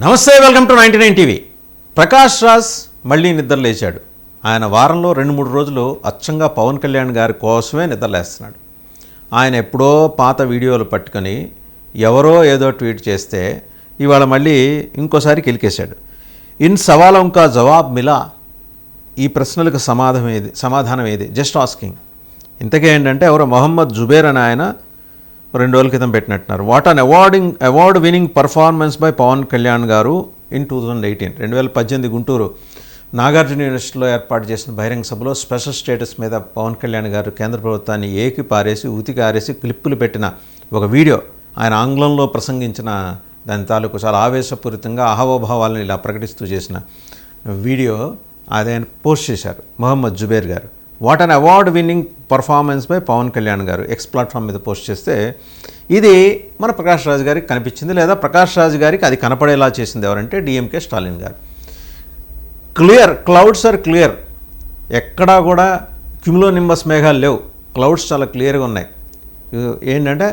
నమస్తే, welcome to 99 TV. Prakash Raj మళ్ళీ నిద్రలేచాడు. ఆయన వారంలో 2-3 రోజులు అచ్చంగా పవన్ కళ్యాణ్ గారి కోసమే నిద్రలేస్తున్నాడు. ఆయన ఎప్పుడో పాత వీడియోలు పట్టుకొని ఎవరో ఏదో ట్వీట్ చేస్తే ఇవాళ మళ్ళీ ఇంకోసారి కిలికేశాడు. ఇన్ సవాలం కా జవాబ్ మిలా, ఈ ప్రశ్నలకు సమాధానం ఏది జస్ట్ ఆస్కింగ్. ఇంతకీ ఏంటంటే ఎవరో మొహమ్మద్ జుబేర్ అని ఆయన 2 రోజుల క్రితం పెట్టినట్టున్నారు. What an award winning performance by Pawan Kalyan garu in 2018. 2018 Guntur Nagarjuna యూనివర్సిటీలో ఏర్పాటు చేసిన బహిరంగ సభలో స్పెషల్ స్టేటస్ మీద పవన్ కళ్యాణ్ గారు కేంద్ర ప్రభుత్వాన్ని ఏకి పారేసి ఉతికి ఆరేసి క్లిప్పులు పెట్టిన ఒక వీడియో, ఆయన ఆంగ్లంలో ప్రసంగించిన దాని తాలూకు చాలా ఆవేశపూరితంగా అహోభావాలను ఇలా ప్రకటిస్తూ చేసిన వీడియో ఆయన పోస్ట్ చేశారు మొహమ్మద్ జుబేర్ గారు. What an award winning performance by Pawan Kalyan గారు ఎక్స్ ప్లాట్ఫామ్ మీద పోస్ట్ చేస్తే ఇది మన ప్రకాష్ రాజ్ గారికి కనిపించింది, లేదా ప్రకాష్ రాజ్ గారికి అది కనపడేలా చేసింది ఎవరంటే డిఎంకే స్టాలిన్ గారు. Clear, clouds are clear. ఎక్కడా కూడా క్యుములోనింబస్ మేఘాలు లేవు, క్లౌడ్స్ చాలా క్లియర్గా ఉన్నాయి. ఏంటంటే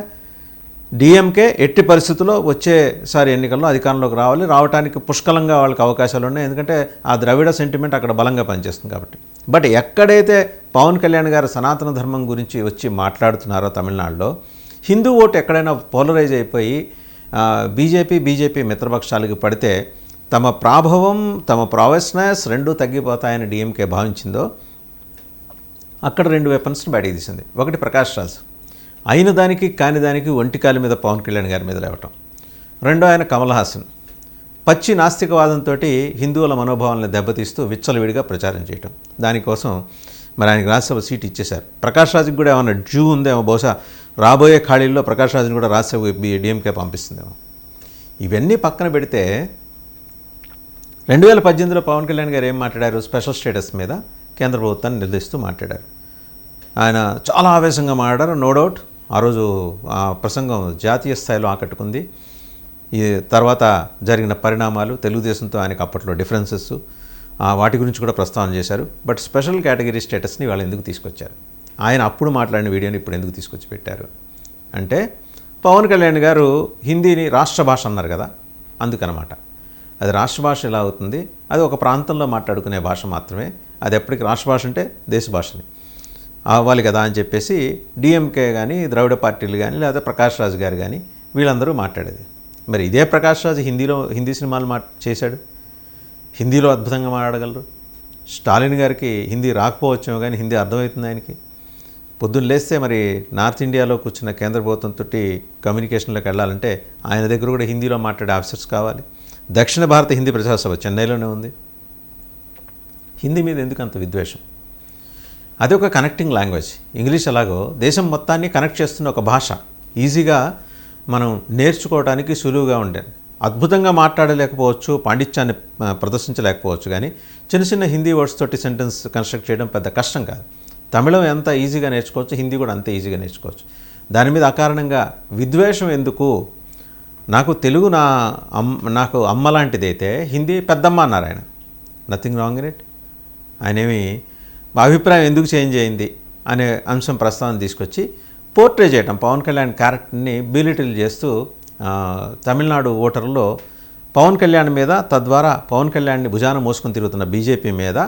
డిఎంకే ఎట్టి పరిస్థితుల్లో వచ్చేసారి ఎన్నికల్లో అధికారంలోకి రావడానికి పుష్కలంగా వాళ్ళకి అవకాశాలు ఉన్నాయి. ఎందుకంటే ఆ ద్రవిడ సెంటిమెంట్ అక్కడ బలంగా పనిచేస్తుంది కాబట్టి. బట్ ఎక్కడైతే పవన్ కళ్యాణ్ గారు సనాతన ధర్మం గురించి వచ్చి మాట్లాడుతున్నారో తమిళనాడులో, హిందూ ఓటు ఎక్కడైనా పోలరైజ్ అయిపోయి బీజేపీ మిత్రపక్షాలకు పడితే తమ ప్రాభవం, తమ ప్రావెస్నెస్ రెండూ తగ్గిపోతాయని డిఎంకే భావించిందో అక్కడ 2 వెపన్స్ని బయటికి తీసింది. ఒకటి ప్రకాష్ రాజ్, అయిన దానికి కాని దానికి ఒంటికాలి మీద పవన్ కళ్యాణ్ గారి మీద లేవటం. రెండో ఆయన కమల్ హాసన్, పచ్చి నాస్తికవాదంతో హిందువుల మనోభావాలను దెబ్బతీస్తూ విచ్చలవిడిగా ప్రచారం చేయటం. దానికోసం మరి ఆయనకి రాజ్యసభ సీట్ ఇచ్చేశారు. ప్రకాష్ రాజ్కి కూడా ఏమన్నా డ్యూ ఉందేమో, బహుశా రాబోయే ఖాళీల్లో ప్రకాష్ రాజ్ని కూడా రాజ్యసభ డిఎంకే పంపిస్తుందేమో. ఇవన్నీ పక్కన పెడితే 2018లో పవన్ కళ్యాణ్ గారు ఏం మాట్లాడారు? స్పెషల్ స్టేటస్ మీద కేంద్ర ప్రభుత్వాన్ని నిర్దేశిస్తూ మాట్లాడారు. ఆయన చాలా ఆవేశంగా మాట్లాడారు, నో డౌట్. ఆ రోజు ఆ ప్రసంగం జాతీయ స్థాయిలో ఆకట్టుకుంది. ఈ తర్వాత జరిగిన పరిణామాలు, తెలుగుదేశంతో ఆయనకు అప్పట్లో డిఫరెన్సెస్, వాటి గురించి కూడా ప్రస్తావన చేశారు. బట్ స్పెషల్ కేటగిరీ స్టేటస్ని వాళ్ళు ఎందుకు తీసుకొచ్చారు? ఆయన అప్పుడు మాట్లాడిన వీడియోని ఇప్పుడు ఎందుకు తీసుకొచ్చి పెట్టారు అంటే, పవన్ కళ్యాణ్ గారు హిందీని రాష్ట్ర భాష అన్నారు కదా, అందుకనమాట. అది రాష్ట్ర భాష ఎలా అవుతుంది? అది ఒక ప్రాంతంలో మాట్లాడుకునే భాష మాత్రమే. అది ఎప్పటికీ రాష్ట్ర భాష అంటే దేశ భాషని అవ్వాలి కదా అని చెప్పేసి డిఎంకే కానీ, ద్రవిడ పార్టీలు కానీ, లేదా ప్రకాష్ రాజ్ గారు కానీ వీళ్ళందరూ మాట్లాడేది. మరి ఇదే ప్రకాష్ రాజ్ హిందీ సినిమాలు చేశాడు, హిందీలో అద్భుతంగా మాట్లాడగలరు. స్టాలిన్ గారికి హిందీ రాకపోవచ్చేమో కానీ హిందీ అర్థమవుతుంది ఆయనకి. పొద్దున్న లేస్తే మరి నార్త్ ఇండియాలో కూర్చున్న కేంద్ర ప్రభుత్వంతో కమ్యూనికేషన్లోకి వెళ్ళాలంటే ఆయన దగ్గర కూడా హిందీలో మాట్లాడే ఆఫీసర్స్ కావాలి. దక్షిణ భారత హిందీ ప్రజాసభ చెన్నైలోనే ఉంది. హిందీ మీద ఎందుకు అంత విద్వేషం? అది ఒక కనెక్టింగ్ లాంగ్వేజ్. ఇంగ్లీష్ ఎలాగో దేశం మొత్తాన్ని కనెక్ట్ చేస్తున్న ఒక భాష, ఈజీగా మనం నేర్చుకోవడానికి సులువుగా ఉండేది. అద్భుతంగా మాట్లాడలేకపోవచ్చు, పాండిత్యాన్ని ప్రదర్శించలేకపోవచ్చు, కానీ చిన్న చిన్న హిందీ వర్డ్స్ తోటి సెంటెన్స్ కన్స్ట్రక్ట్ చేయడం పెద్ద కష్టం కాదు. తమిళం ఎంత ఈజీగా నేర్చుకోవచ్చు, హిందీ కూడా అంతే ఈజీగా నేర్చుకోవచ్చు. దాని మీద అకారణంగా విద్వేషం ఎందుకు? నాకు తెలుగు నాకు అమ్మ లాంటిదైతే హిందీ పెద్దమ్మ అన్నారు ఆయన. Nothing wrong in it. ఆయనేమి అభిప్రాయం ఎందుకు చేంజ్ అయింది అనే అంశం ప్రస్తావన తీసుకొచ్చి పోర్ట్రే చేయటం, పవన్ కళ్యాణ్ క్యారెక్టర్ని బీలిటిల్ చేస్తూ తమిళనాడు ఓటర్లో పవన్ కళ్యాణ్ మీద, తద్వారా పవన్ కళ్యాణ్ని భుజాన మోసుకొని తిరుగుతున్న బీజేపీ మీద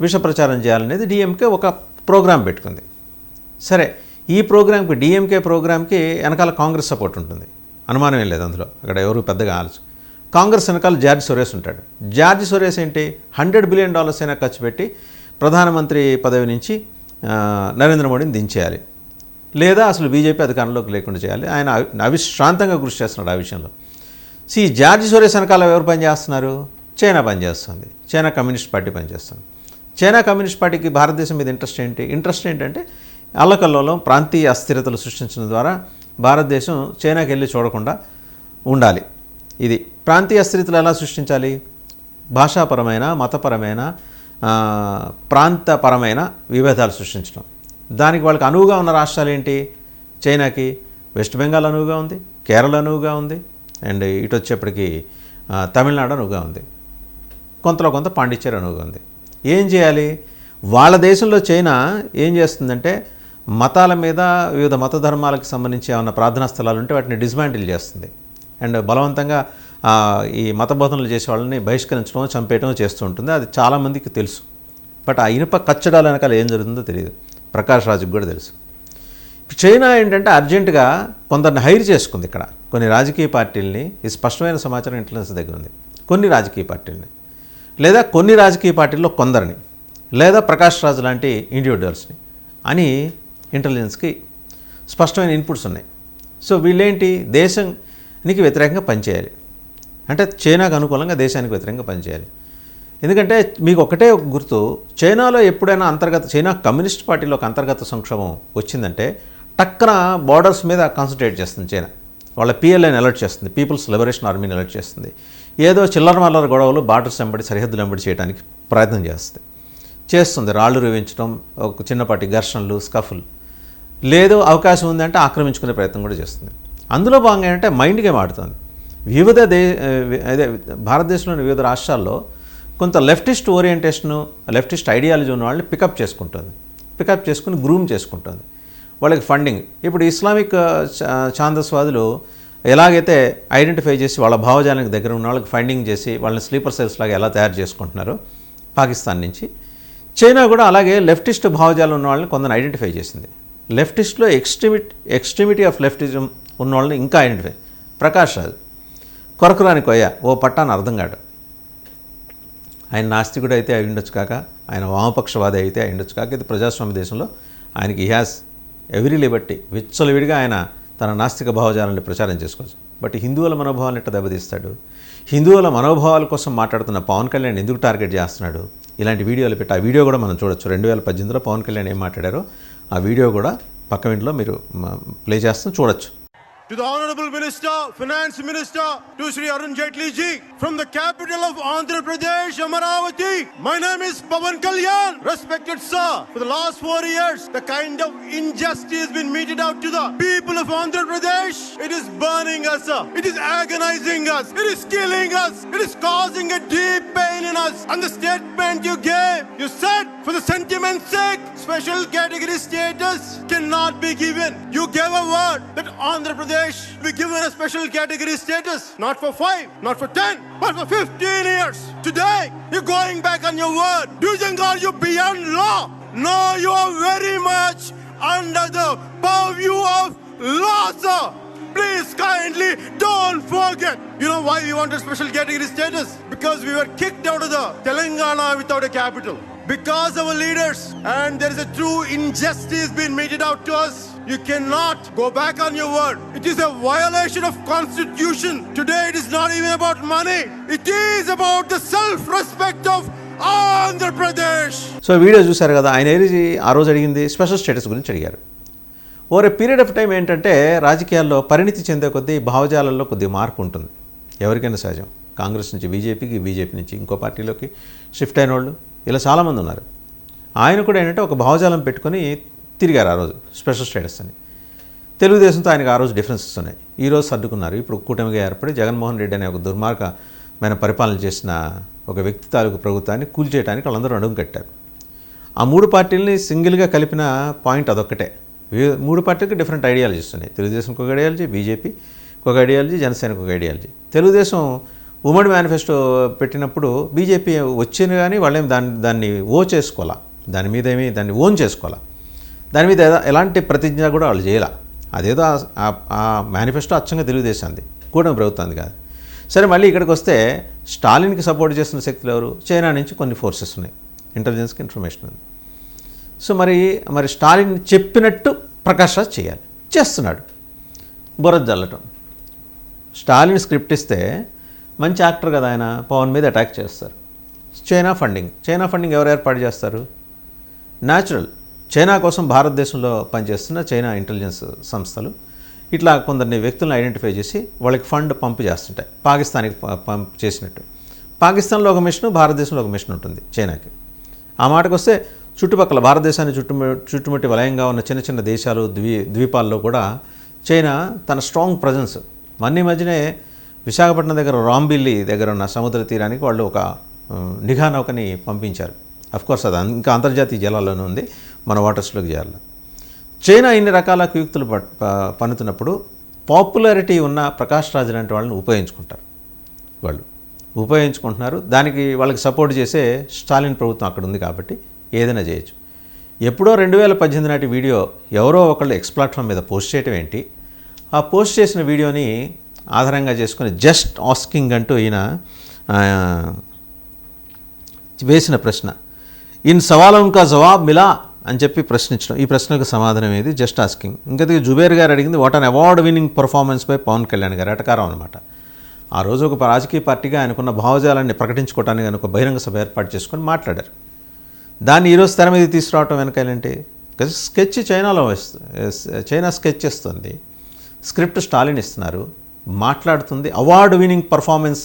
విష ప్రచారం చేయాలనేది డిఎంకే ఒక ప్రోగ్రాం పెట్టుకుంది. సరే, ఈ ప్రోగ్రాంకి, డిఎంకే ప్రోగ్రాంకి వెనకాల కాంగ్రెస్ సపోర్ట్ ఉంటుంది, అనుమానం ఏం లేదు అందులో. అక్కడ ఎవరు పెద్దగా ఆలోచన. కాంగ్రెస్ వెనకాల జార్జ్ సోరేస్ ఉంటాడు. జార్జ్ సోరేస్ ఏంటి, $100 బిలియన్ అయినా ఖర్చు పెట్టి ప్రధానమంత్రి పదవి నుంచి నరేంద్ర మోడీని దించేయాలి, లేదా అసలు బీజేపీ అధికారంలోకి లేకుండా చేయాలి. ఆయన అవిశ్రాంతంగా కృషి చేస్తున్నాడు ఆ విషయంలో. జార్జ్ సోరేస్ వెనకాల ఎవరు పనిచేస్తున్నారు? చైనా పనిచేస్తుంది, చైనా కమ్యూనిస్ట్ పార్టీ పనిచేస్తుంది. చైనా కమ్యూనిస్ట్ పార్టీకి భారతదేశం మీద ఇంట్రెస్ట్ ఏంటంటే అల్లకల్లోలం, ప్రాంతీయ అస్థిరతలు సృష్టించడం ద్వారా భారతదేశం చైనాకి వెళ్ళి చూడకుండా ఉండాలి. ఇది ప్రాంతీయ అస్థిరతలు ఎలా సృష్టించాలి? భాషాపరమైన, మతపరమైన, ప్రాంతపరమైన విభేదాలు సృష్టించడం. దానికి వాళ్ళకి అనువుగా ఉన్న రాష్ట్రాలు ఏంటి? చైనాకి వెస్ట్ బెంగాల్ అనువుగా ఉంది, కేరళ అనువుగా ఉంది, అండ్ ఇటు వచ్చేప్పటికి తమిళనాడు అనువుగా ఉంది, కొంతలో కొంత పాండిచ్చేరి అనువుగా ఉంది. ఏం చేయాలి? వాళ్ళ దేశంలో చైనా ఏం చేస్తుందంటే మతాల మీద, వివిధ మత ధర్మాలకు సంబంధించి ఏమైనా ప్రార్థనా స్థలాలు ఉంటే వాటిని డిస్మాంటిల్ చేస్తుంది. అండ్ బలవంతంగా ఈ మత బోధనలు చేసే వాళ్ళని బహిష్కరించడం, చంపేయడం చేస్తూ ఉంటుంది. అది చాలామందికి తెలుసు. బట్ ఆ ఇనుప కచ్చడాల వెనకాల ఏం జరుగుతుందో తెలియదు. ప్రకాష్ రాజుకు కూడా తెలుసు. చైనా ఏంటంటే అర్జెంటుగా కొందరిని హైర్ చేసుకుంది. ఇక్కడ కొన్ని రాజకీయ పార్టీలని, ఈ స్పష్టమైన సమాచారం ఇంటెలిజెన్స్ దగ్గర ఉంది, కొన్ని రాజకీయ పార్టీలని, లేదా కొన్ని రాజకీయ పార్టీల్లో కొందరిని, లేదా ప్రకాష్ రాజు లాంటి ఇండివిజువల్స్ని అని ఇంటెలిజెన్స్కి స్పష్టమైన ఇన్పుట్స్ ఉన్నాయి. సో వీళ్ళేంటి, దేశానికి వ్యతిరేకంగా పనిచేయాలి, అంటే చైనాకు అనుకూలంగా దేశానికి వ్యతిరేకంగా పనిచేయాలి. ఎందుకంటే మీకు ఒకటే ఒక గుర్తు, చైనాలో ఎప్పుడైనా చైనా కమ్యూనిస్ట్ పార్టీలో ఒక అంతర్గత సంక్షోభం వచ్చిందంటే టక్కన బార్డర్స్ మీద కాన్సన్ట్రేట్ చేస్తుంది చైనా. వాళ్ళ పిఎల్ఐని అలర్ట్ చేస్తుంది, పీపుల్స్ లిబరేషన్ ఆర్మీని అలర్ట్ చేస్తుంది. ఏదో చిల్లర మల్లర గొడవలు బార్డర్స్ వెంబడి, సరిహద్దులు వెంబడి చేయడానికి ప్రయత్నం చేస్తుంది. రాళ్ళు రువించడం, ఒక చిన్నపాటి ఘర్షణలు, స్కఫుల్, లేదు అవకాశం ఉందంటే ఆక్రమించుకునే ప్రయత్నం కూడా చేస్తుంది. అందులో భాగంగా ఏంటంటే మైండ్ గేమ్ ఆడుతుంది. అదే భారతదేశంలోని వివిధ రాష్ట్రాల్లో కొంత లెఫ్టిస్ట్ ఓరియంటేషను, లెఫ్టిస్ట్ ఐడియాలజీ ఉన్న వాళ్ళని పికప్ చేసుకుని గ్రూమ్ చేసుకుంటుంది. వాళ్ళకి ఫండింగ్, ఇప్పుడు ఇస్లామిక్ ఛాందస్వాదులు ఎలాగైతే ఐడెంటిఫై చేసి వాళ్ళ భావజాలానికి దగ్గర ఉన్న వాళ్ళకి ఫండింగ్ చేసి వాళ్ళని స్లీపర్ సెల్స్ లాగా ఎలా తయారు చేసుకుంటున్నారో పాకిస్తాన్ నుంచి, చైనా కూడా అలాగే లెఫ్టిస్ట్ భావజాలం ఉన్న వాళ్ళని కొందరు ఐడెంటిఫై చేసింది. లెఫ్టిస్ట్లో ఎక్స్ట్రీమిటీ ఆఫ్ లెఫ్టిజం ఉన్న వాళ్ళని ఇంకా ఐడెంటిఫై. ప్రకాష్ రాజ్ కొరకురాని కొయ్య, ఓ పట్టాన్ని అర్థం కాడు. ఆయన నాస్తికుడు అయితే అయి ఉండొచ్చు కాక, ఆయన వామపక్షవాది అయితే అయి ఉండొచ్చు కాక, ఇది ప్రజాస్వామ్య దేశంలో ఆయనకి హ్యాస్ ఎవ్రీ లిబర్టీ, విచ్చలవిడిగా ఆయన తన నాస్తిక భావజాలాన్ని ప్రచారం చేసుకోవచ్చు. బట్ హిందువుల మనోభావాలను ఎట్లా దెబ్బతీస్తాడు, హిందువుల మనోభావాల కోసం మాట్లాడుతున్న పవన్ కళ్యాణ్ ఎందుకు టార్గెట్ చేస్తున్నాడు, ఇలాంటి వీడియోలు పెట్టి, ఆ వీడియో కూడా మనం చూడొచ్చు. 2018లో పవన్ కళ్యాణ్ ఏం మాట్లాడారో ఆ వీడియో కూడా పక్క ఇంట్లో మీరు ప్లే చేస్తాం, చూడొచ్చు. To the Honorable Minister, Finance Minister, to Sri Arun Jaitley ji, from the capital of Andhra Pradesh, Amaravati, my name is Pawan Kalyan. Respected sir, for the last 4 years, the kind of injustice has been meted out to the people of Andhra Pradesh. It is burning us, sir. It is agonizing us. It is killing us. It is causing a deep pain in us. And the statement you gave, you said, for the sentiment's sake, special category status cannot be given. You gave a word that Andhra Pradesh be given a special category status, not for 5, not for 10, but for 15 years. Today, you're going back on your word. Do you think are you beyond law? No, you are very much under the purview of law, sir. Please kindly don't forget. You know why we wanted special category status? Because we were kicked out of the Telangana without a capital. Because our leaders, and there is a true injustice being meted out to us. You cannot go back on your word. It is a violation of Constitution. Today it is not even about money. It is about the self-respect of Andhra Pradesh. So video చూశారు కదా, ఆయన ఆ రోజు అడిగింది special status గురించి అడిగారు. Over a period of time ఏంటంటే రాజకీయాల్లో పరిణితి చెందే కొద్దీ భావజాలంలో కొద్దిగా మార్పు ఉంటుంది, ఎవరికైనా సహజం. కాంగ్రెస్ నుంచి బీజేపీకి, బీజేపీ నుంచి ఇంకో పార్టీలోకి షిఫ్ట్ అయిన వాళ్ళు ఇలా చాలామంది ఉన్నారు. ఆయన కూడా ఏంటంటే ఒక భావజాలం పెట్టుకొని తిరిగారు ఆ రోజు, స్పెషల్ స్టేటస్ అని. తెలుగుదేశంతో ఆయనకు ఆ రోజు డిఫరెన్సెస్ ఉన్నాయి. ఈరోజు సర్దుకున్నారు. ఇప్పుడు కూటమిగా ఏర్పడి జగన్మోహన్ రెడ్డి అనే ఒక దుర్మార్గమైన పరిపాలన చేసిన ఒక వ్యక్తి తాలూకు ప్రభుత్వాన్ని కూల్చేయడానికి వాళ్ళందరూ అడుగు కట్టారు. ఆ 3 పార్టీలని సింగిల్గా కలిపిన పాయింట్ అదొక్కటే. 3 పార్టీలకి డిఫరెంట్ ఐడియాలజీస్ ఉన్నాయి. తెలుగుదేశంకి ఒక ఐడియాలజీ, బీజేపీ ఒక ఐడియాలజీ, జనసేనకు ఒక ఐడియాలజీ. తెలుగుదేశం ఉమ్మడి మేనిఫెస్టో పెట్టినప్పుడు బీజేపీ వచ్చింది కానీ వాళ్ళేం దాన్ని చేసుకోవాలా, దాన్ని ఓన్ చేసుకోవాలా, దాని మీద ఎలాంటి ప్రతిజ్ఞ కూడా వాళ్ళు చేయాల. అదేదో ఆ మేనిఫెస్టో అచ్చంగా తెలుగుదేశాంది, కూటమి ప్రభుత్వాన్ని కాదు. సరే, మళ్ళీ ఇక్కడికి వస్తే స్టాలిన్కి సపోర్ట్ చేస్తున్న శక్తులు ఎవరు? చైనా నుంచి కొన్ని ఫోర్సెస్ ఉన్నాయి, ఇంటెలిజెన్స్కి ఇన్ఫర్మేషన్ ఉంది. సో మరి స్టాలిన్ చెప్పినట్టు ప్రకాష్ రాజ్ చేస్తున్నాడు. బురద జల్లటం. స్టాలిన్ స్క్రిప్ట్ ఇస్తే మంచి యాక్టర్ కదా ఆయన, పవన్ మీద అటాక్ చేస్తారు. చైనా ఫండింగ్ ఎవరు ఏర్పాటు చేస్తారు? న్యాచురల్. చైనా కోసం భారతదేశంలో పనిచేస్తున్న చైనా ఇంటెలిజెన్స్ సంస్థలు ఇట్లా కొందరిని వ్యక్తులను ఐడెంటిఫై చేసి వాళ్ళకి ఫండ్ పంపు చేస్తుంటాయి, పాకిస్తాన్కి పంప్ చేసినట్టు. పాకిస్తాన్లో ఒక మిషన్, భారతదేశంలో ఒక మిషన్ ఉంటుంది చైనాకి. ఆ మాటకు వస్తే చుట్టుపక్కల భారతదేశాన్ని చుట్టుముట్టి వలయంగా ఉన్న చిన్న చిన్న దేశాలు, ద్వీపాల్లో కూడా చైనా తన స్ట్రాంగ్ ప్రజెన్స్. మొన్న మధ్యనే విశాఖపట్నం దగ్గర రాంబిల్లి దగ్గర ఉన్న సముద్ర తీరానికి వాళ్ళు ఒక నిఘా నౌకని పంపించారు. అఫ్కోర్స్ అది ఇంకా అంతర్జాతీయ జలాల్లోనే ఉంది, మన వాటర్స్లోకి చేయాలి. చైనా ఇన్ని రకాల కుయుక్తులు పన్నుతున్నప్పుడు పాపులారిటీ ఉన్న ప్రకాష్ రాజ్ లాంటి వాళ్ళని ఉపయోగించుకుంటారు. వాళ్ళు ఉపయోగించుకుంటున్నారు. దానికి వాళ్ళకి సపోర్ట్ చేసే స్టాలిన్ ప్రభుత్వం అక్కడ ఉంది కాబట్టి ఏదైనా చేయొచ్చు. ఎప్పుడో 2018 నాటి వీడియో ఎవరో ఒకళ్ళు ఎక్స్ ప్లాట్ఫామ్ మీద పోస్ట్ చేయటం ఏంటి, ఆ పోస్ట్ చేసిన వీడియోని ఆధారంగా చేసుకుని జస్ట్ ఆస్కింగ్ అంటూ ఈయన వేసిన ప్రశ్న, ఇన్ సవాలం కా జవాబ్ మిలా అని చెప్పి ప్రశ్నించడం. ఈ ప్రశ్నకు సమాధానం ఏది? Just asking. ఇంకా జుబేర్ గారు అడిగింది what an award winning performance by Pawan Kalyan గారు. ఎటకారం అనమాట. ఆ రోజు ఒక రాజకీయ పార్టీగా ఆయనకున్న భావజాలాన్ని ప్రకటించుకోవడానికి ఆయన ఒక బహిరంగ సభ ఏర్పాటు చేసుకొని మాట్లాడారు. దాన్ని ఈరోజు తెర మీద తీసుకురావటం వెనకాలంటే స్కెచ్ చైనా స్కెచ్ చేస్తుంది, స్క్రిప్ట్ స్టాలిన్ ఇస్తున్నారు, మాట్లాడుతుంది, అవార్డు విన్నింగ్ పర్ఫార్మెన్స్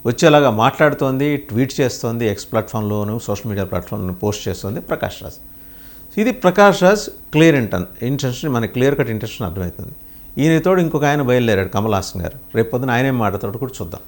వచ్చేలాగా మాట్లాడుతోంది, ట్వీట్ చేస్తోంది, ఎక్స్ ప్లాట్ఫామ్లోను సోషల్ మీడియా ప్లాట్ఫామ్లో పోస్ట్ చేస్తుంది ప్రకాష్ రాజ్. ఇది ప్రకాష్ రాజ్ క్లియర్ ఇంటెన్షన్, మనకి క్లియర్ కట్ ఇంటెన్షన్ అర్థమవుతుంది. ఈయనతోడు ఇంకొక ఆయన బయలుదేరాడు, కమల్ హాసన్ గారు. రేపు పొద్దున ఆయన ఏం మాట్లాడతాడు కూడా చూద్దాం.